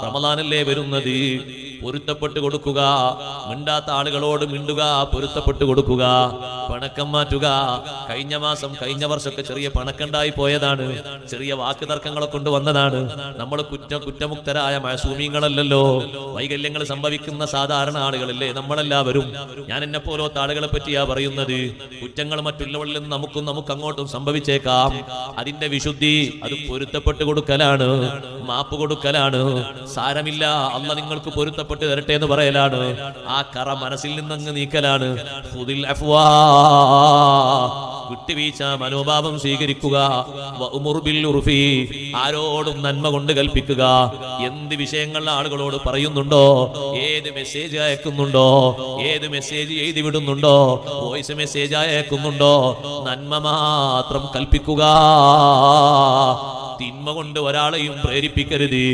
റമദാനല്ലേ വരുന്നത്, പൊരുത്തപ്പെട്ട് കൊടുക്കുക. മിണ്ടാത്ത ആളുകളോട് മിണ്ടുക, പൊരുത്തപ്പെട്ട് കൊടുക്കുക. പണക്കം മാറ്റുക. കഴിഞ്ഞ മാസം കഴിഞ്ഞ വർഷമൊക്കെ ചെറിയ പണക്കണ്ടായി പോയതാണ്, ചെറിയ വാക്ക് തർക്കങ്ങളൊക്കെ കൊണ്ട് വന്നതാണ്. നമ്മൾ കുറ്റമുക്തരായ മഅസൂമീങ്ങളല്ലല്ലോ. വൈകല്യങ്ങൾ സംഭവിക്കുന്ന സാധാരണ ആളുകളല്ലേ നമ്മളെല്ലാവരും. ഞാൻ എന്നെ പോലത്തെ ആളുകളെ പറ്റിയാ പറയുന്നത്. കുറ്റങ്ങൾ മറ്റുള്ളവരിൽ നിന്ന് നമുക്ക് അങ്ങോട്ടും സംഭവിച്ചേക്കാം. അതിന്റെ വിശുദ്ധി അത് പൊരുത്തപ്പെട്ട് കൊടുക്കലാണ്, മാപ്പ് കൊടുക്കലാണ്. സാരമില്ല, അല്ലാഹ് നിങ്ങൾക്ക് പൊരുത്തപ്പെട്ട് തരട്ടെ എന്ന് പറയലാണ്. ആ കറ മനസ്സിൽ നിന്നങ്ങ് നീക്കലാണ്. ഖുദിൽ അഫ്വാ, വിട്ടുവീഴ്ച മനോഭാവം സ്വീകരിക്കുക. വഅ്മുർ ബിൽ ഉർഫി, ആരോടും നന്മ കൊണ്ട് കൽപ്പിക്കുക. എന്ത് വിഷയങ്ങൾ ആളുകളോട് പറയുന്നുണ്ടോ, ഏത് മെസ്സേജ് അയക്കുന്നുണ്ടോ, ഏത് മെസ്സേജ് എഴുതി വിടുന്നുണ്ടോ, വോയിസ് മെസ്സേജ് അയക്കുന്നുണ്ടോ, നന്മ മാത്രം കൽപ്പിക്കുക. തിന്മ കൊണ്ട് ഒരാളെയും പ്രേരിപ്പിക്കരുത്.